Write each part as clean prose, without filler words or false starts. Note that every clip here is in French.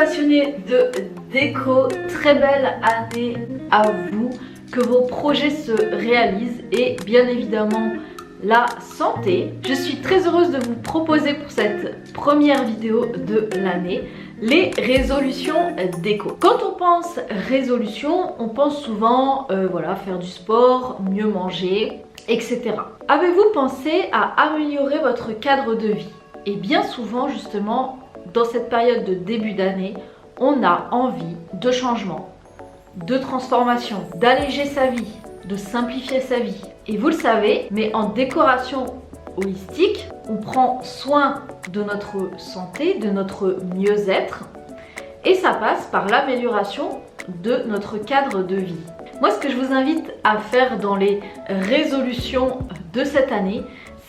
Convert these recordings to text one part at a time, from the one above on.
passionnés de déco, très belle année à vous, que vos projets se réalisent et bien évidemment la santé. Je suis très heureuse de vous proposer pour cette première vidéo de l'année les résolutions déco. Quand on pense résolution, on pense souvent voilà, faire du sport, mieux manger, etc. Avez-vous pensé à améliorer votre cadre de vie? Et bien souvent justement, dans cette période de début d'année, on a envie de changement, de transformation, d'alléger sa vie, de simplifier sa vie. Et vous le savez, mais en décoration holistique, on prend soin de notre santé, de notre mieux-être, et ça passe par l'amélioration de notre cadre de vie. Moi, ce que je vous invite à faire dans les résolutions de cette année,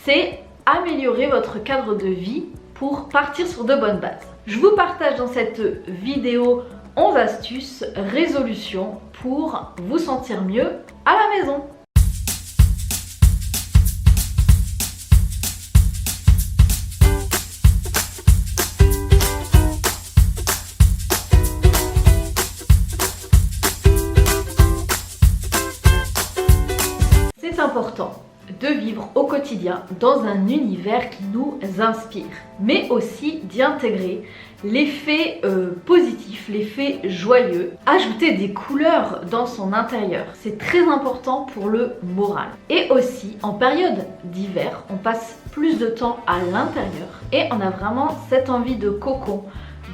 c'est améliorer votre cadre de vie pour partir sur de bonnes bases. Je vous partage dans cette vidéo 11 astuces, résolutions pour vous sentir mieux à la maison. C'est important de vivre au quotidien dans un univers qui nous inspire, mais aussi d'y intégrer l'effet positif, l'effet joyeux, ajouter des couleurs dans son intérieur. C'est très important pour le moral. Et aussi, en période d'hiver, on passe plus de temps à l'intérieur et on a vraiment cette envie de cocon,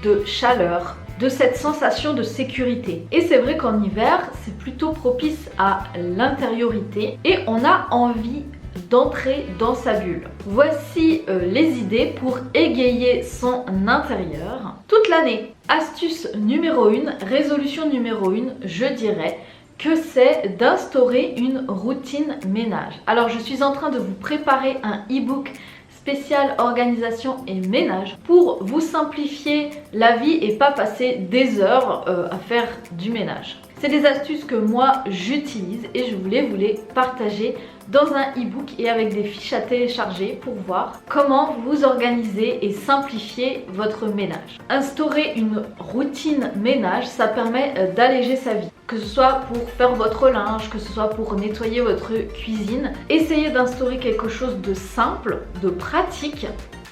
de chaleur, de cette sensation de sécurité. Et c'est vrai qu'en hiver, c'est plutôt propice à l'intériorité et on a envie d'entrer dans sa bulle. Voici les idées pour égayer son intérieur toute l'année. Astuce numéro 1, résolution numéro 1, je dirais que c'est d'instaurer une routine ménage. Alors je suis en train de vous préparer un e-book spécial organisation et ménage pour vous simplifier la vie et pas passer des heures à faire du ménage. C'est des astuces que moi j'utilise et je voulais vous les partager dans un e-book et avec des fiches à télécharger pour voir comment vous organiser et simplifier votre ménage. Instaurer une routine ménage, ça permet d'alléger sa vie. Que ce soit pour faire votre linge, que ce soit pour nettoyer votre cuisine. Essayez d'instaurer quelque chose de simple, de pratique,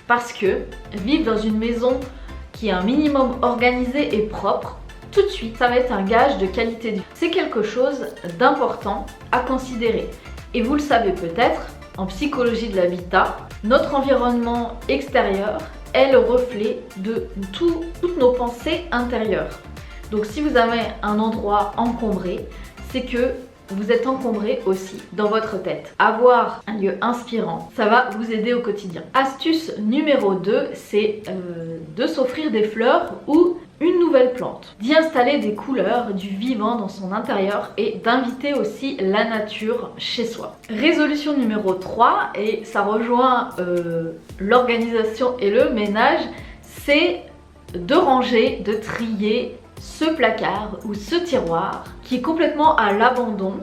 parce que vivre dans une maison qui est un minimum organisée et propre, tout de suite, ça va être un gage de qualité de vie. C'est quelque chose d'important à considérer. Et vous le savez peut-être, en psychologie de l'habitat, notre environnement extérieur est le reflet de toutes nos pensées intérieures. Donc si vous avez un endroit encombré, c'est que vous êtes encombré aussi dans votre tête. Avoir un lieu inspirant, ça va vous aider au quotidien. Astuce numéro 2, c'est de s'offrir des fleurs ou une nouvelle plante, d'y installer des couleurs, du vivant dans son intérieur et d'inviter aussi la nature chez soi. Résolution numéro 3, et ça rejoint l'organisation et le ménage, c'est de ranger, de trier ce placard ou ce tiroir qui est complètement à l'abandon.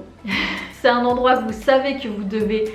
C'est un endroit que vous savez que vous devez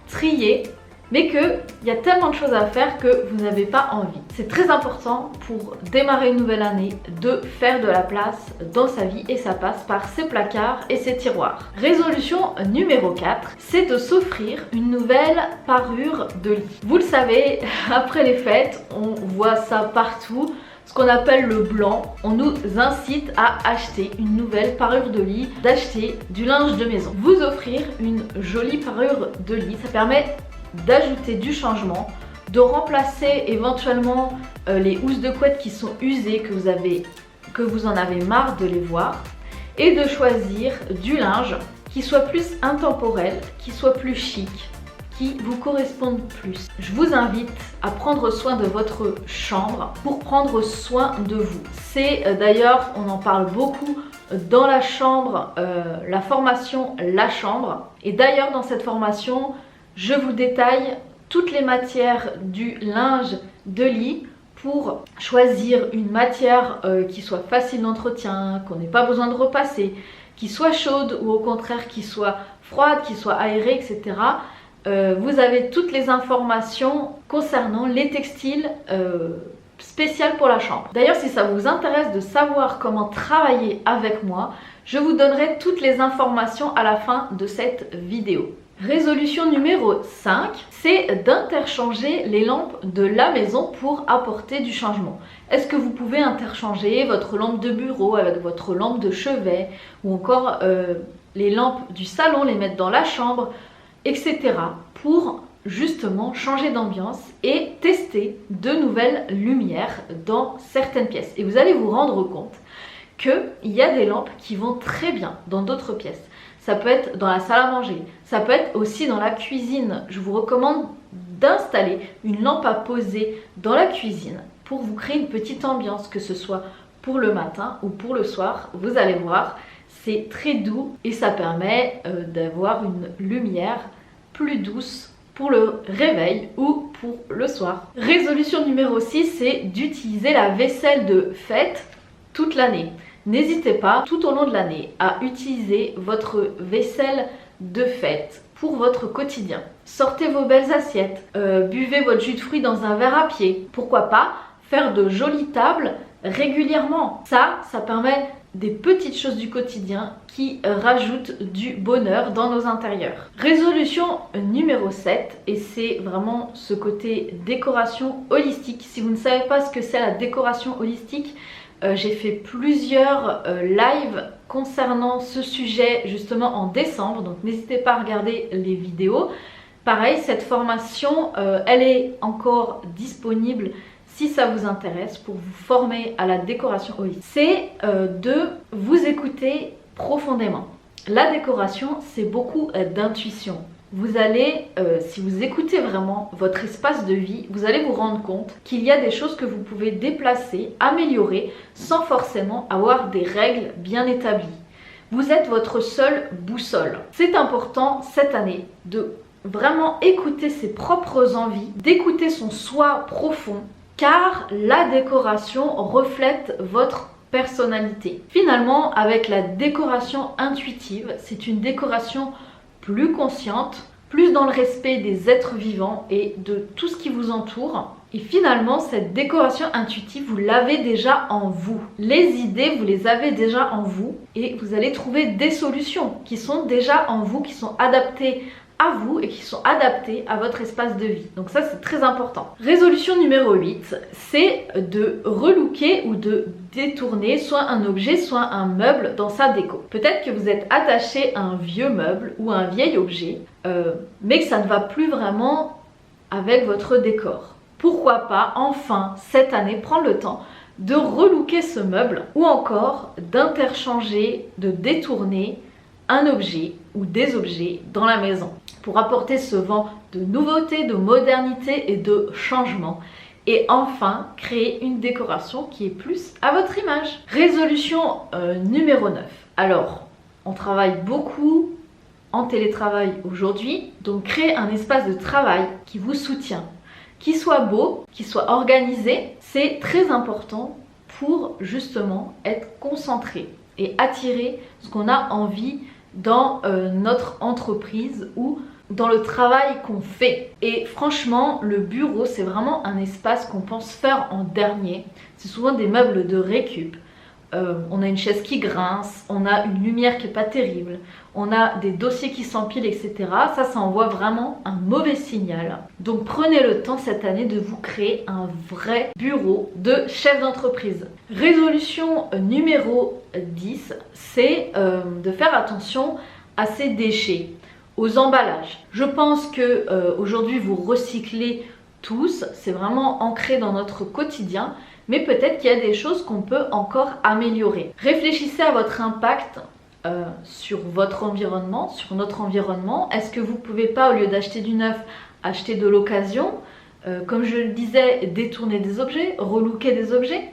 trier, mais qu'il y a tellement de choses à faire que vous n'avez pas envie. C'est très important pour démarrer une nouvelle année de faire de la place dans sa vie et ça passe par ces placards et ces tiroirs. Résolution numéro 4, c'est de s'offrir une nouvelle parure de lit. Vous le savez, après les fêtes, on voit ça partout. Ce qu'on appelle le blanc, on nous incite à acheter une nouvelle parure de lit, d'acheter du linge de maison. Vous offrir une jolie parure de lit, ça permet d'ajouter du changement, de remplacer éventuellement les housses de couette qui sont usées, que vous en avez marre de les voir, et de choisir du linge qui soit plus intemporel, qui soit plus chic, qui vous correspondent plus. Je vous invite à prendre soin de votre chambre pour prendre soin de vous. C'est d'ailleurs, on en parle beaucoup dans la chambre, la formation La Chambre. Et d'ailleurs dans cette formation, je vous détaille toutes les matières du linge de lit pour choisir une matière qui soit facile d'entretien, qu'on n'ait pas besoin de repasser, qui soit chaude ou au contraire qui soit froide, qui soit aérée, etc. Vous avez toutes les informations concernant les textiles spécial pour la chambre. D'ailleurs, si ça vous intéresse de savoir comment travailler avec moi, je vous donnerai toutes les informations à la fin de cette vidéo. Résolution numéro 5, c'est d'interchanger les lampes de la maison pour apporter du changement. Est-ce que vous pouvez interchanger votre lampe de bureau avec votre lampe de chevet ou encore les lampes du salon, les mettre dans la chambre, etc. pour justement changer d'ambiance et tester de nouvelles lumières dans certaines pièces. Et vous allez vous rendre compte qu'il y a des lampes qui vont très bien dans d'autres pièces. Ça peut être dans la salle à manger, ça peut être aussi dans la cuisine. Je vous recommande d'installer une lampe à poser dans la cuisine pour vous créer une petite ambiance, que ce soit pour le matin ou pour le soir. Vous allez voir, c'est très doux et ça permet d'avoir une lumière plus douce pour le réveil ou pour le soir. Résolution numéro 6, c'est d'utiliser la vaisselle de fête toute l'année. N'hésitez pas tout au long de l'année à utiliser votre vaisselle de fête pour votre quotidien. Sortez vos belles assiettes, buvez votre jus de fruits dans un verre à pied. Pourquoi pas faire de jolies tables régulièrement. Ça permet des petites choses du quotidien qui rajoutent du bonheur dans nos intérieurs. Résolution numéro 7, et c'est vraiment ce côté décoration holistique. Si vous ne savez pas ce que c'est la décoration holistique, j'ai fait plusieurs lives concernant ce sujet justement en décembre, donc n'hésitez pas à regarder les vidéos. Pareil, cette formation, elle est encore disponible si ça vous intéresse pour vous former à la décoration holistique. C'est de vous écouter profondément. La décoration, c'est beaucoup d'intuition. Vous allez, si vous écoutez vraiment votre espace de vie, vous allez vous rendre compte qu'il y a des choses que vous pouvez déplacer, améliorer, sans forcément avoir des règles bien établies. Vous êtes votre seule boussole. C'est important cette année de vraiment écouter ses propres envies, d'écouter son soi profond, car la décoration reflète votre personnalité. Finalement, avec la décoration intuitive, c'est une décoration plus consciente, plus dans le respect des êtres vivants et de tout ce qui vous entoure. Et finalement, cette décoration intuitive, vous l'avez déjà en vous. Les idées, vous les avez déjà en vous et vous allez trouver des solutions qui sont déjà en vous, qui sont adaptées à vous et qui sont adaptés à votre espace de vie. Donc ça, c'est très important. Résolution numéro 8, c'est de relooker ou de détourner soit un objet, soit un meuble dans sa déco. Peut-être que vous êtes attaché à un vieux meuble ou à un vieil objet, mais que ça ne va plus vraiment avec votre décor. Pourquoi pas, enfin, cette année, prendre le temps de relooker ce meuble ou encore d'interchanger, de détourner un objet ou des objets dans la maison pour apporter ce vent de nouveauté, de modernité et de changement et enfin créer une décoration qui est plus à votre image. Résolution numéro 9. Alors, on travaille beaucoup en télétravail aujourd'hui, donc créer un espace de travail qui vous soutient, qui soit beau, qui soit organisé, c'est très important pour justement être concentré et attirer ce qu'on a envie dans notre entreprise ou dans le travail qu'on fait. Et franchement, le bureau, c'est vraiment un espace qu'on pense faire en dernier. C'est souvent des meubles de récup. On a une chaise qui grince, on a une lumière qui n'est pas terrible, on a des dossiers qui s'empilent, etc. Ça envoie vraiment un mauvais signal. Donc prenez le temps cette année de vous créer un vrai bureau de chef d'entreprise. Résolution numéro 10, c'est de faire attention à ces déchets, aux emballages. Je pense que aujourd'hui vous recyclez tous, c'est vraiment ancré dans notre quotidien. Mais peut-être qu'il y a des choses qu'on peut encore améliorer. Réfléchissez à votre impact sur votre environnement, sur notre environnement. Est-ce que vous ne pouvez pas, au lieu d'acheter du neuf, acheter de l'occasion? Comme je le disais, détourner des objets, relooker des objets.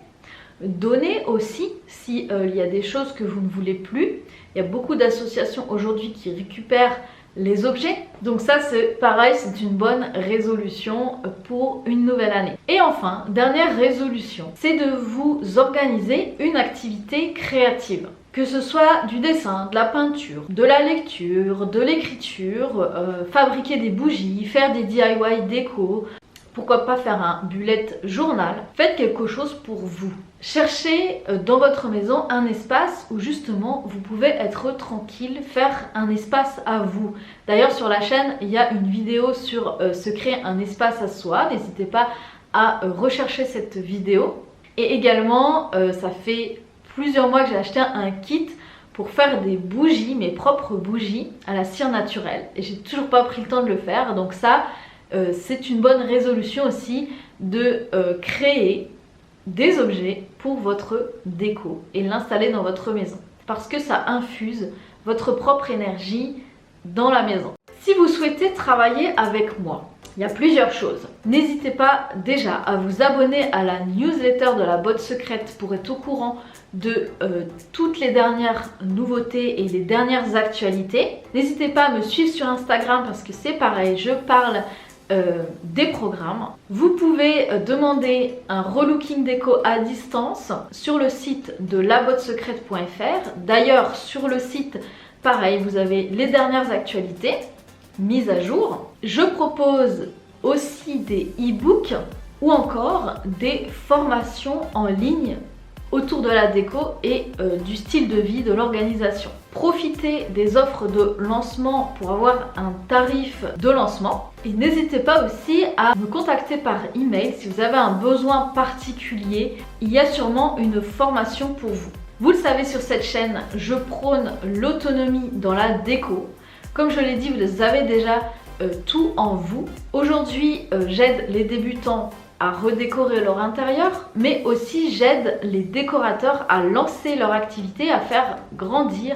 Donner aussi, s'il y a des choses que vous ne voulez plus. Il y a beaucoup d'associations aujourd'hui qui récupèrent les objets. Donc ça, c'est pareil, c'est une bonne résolution pour une nouvelle année. Et enfin, dernière résolution, c'est de vous organiser une activité créative. Que ce soit du dessin, de la peinture, de la lecture, de l'écriture, fabriquer des bougies, faire des DIY déco, Pourquoi pas faire un bullet journal? Faites quelque chose pour vous. Cherchez dans votre maison un espace où justement vous pouvez être tranquille, faire un espace à vous. D'ailleurs sur la chaîne il y a une vidéo sur se créer un espace à soi, n'hésitez pas à rechercher cette vidéo. Et également ça fait plusieurs mois que j'ai acheté un kit pour faire des bougies, mes propres bougies à la cire naturelle. Et j'ai toujours pas pris le temps de le faire, donc ça c'est une bonne résolution aussi de créer des objets pour votre déco et l'installer dans votre maison parce que ça infuse votre propre énergie dans la maison. Si vous souhaitez travailler avec moi, il y a plusieurs choses. N'hésitez pas déjà à vous abonner à la newsletter de la botte secrète pour être au courant de toutes les dernières nouveautés et les dernières actualités. N'hésitez pas à me suivre sur Instagram parce que c'est pareil, je parle des programmes. Vous pouvez demander un relooking déco à distance sur le site de labottesecrète.fr. D'ailleurs sur le site pareil vous avez les dernières actualités mises à jour. Je propose aussi des e-books ou encore des formations en ligne autour de la déco et du style de vie, de l'organisation. Profitez des offres de lancement pour avoir un tarif de lancement. Et n'hésitez pas aussi à me contacter par email si vous avez un besoin particulier. Il y a sûrement une formation pour vous. Vous le savez, sur cette chaîne, je prône l'autonomie dans la déco. Comme je l'ai dit, vous avez déjà tout en vous. Aujourd'hui, j'aide les débutants à redécorer leur intérieur, mais aussi j'aide les décorateurs à lancer leur activité, à faire grandir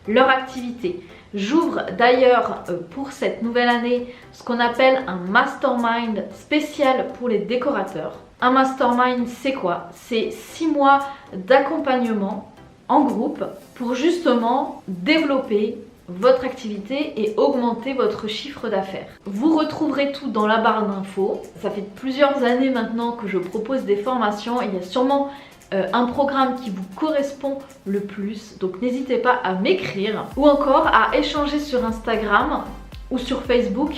leur activité. J'ouvre d'ailleurs pour cette nouvelle année ce qu'on appelle un mastermind spécial pour les décorateurs. Un mastermind, c'est quoi? C'est 6 mois d'accompagnement en groupe pour justement développer votre activité et augmenter votre chiffre d'affaires. Vous retrouverez tout dans la barre d'infos. Ça fait plusieurs années maintenant que je propose des formations et il y a sûrement un programme qui vous correspond le plus. Donc n'hésitez pas à m'écrire ou encore à échanger sur Instagram ou sur Facebook.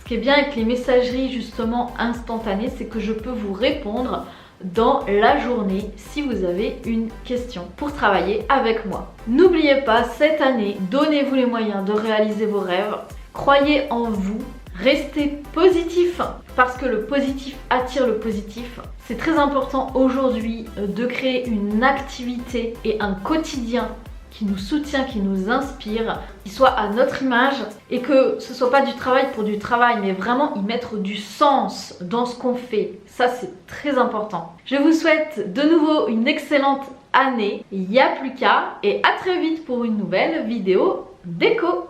Ce qui est bien avec les messageries justement instantanées, c'est que je peux vous répondre dans la journée si vous avez une question pour travailler avec moi. N'oubliez pas, cette année, donnez-vous les moyens de réaliser vos rêves. Croyez en vous, restez positif parce que le positif attire le positif. C'est très important aujourd'hui de créer une activité et un quotidien qui nous soutient, qui nous inspire, qui soit à notre image et que ce soit pas du travail pour du travail, mais vraiment y mettre du sens dans ce qu'on fait. Ça, c'est très important. Je vous souhaite de nouveau une excellente année. Il n'y a plus qu'à et à très vite pour une nouvelle vidéo déco.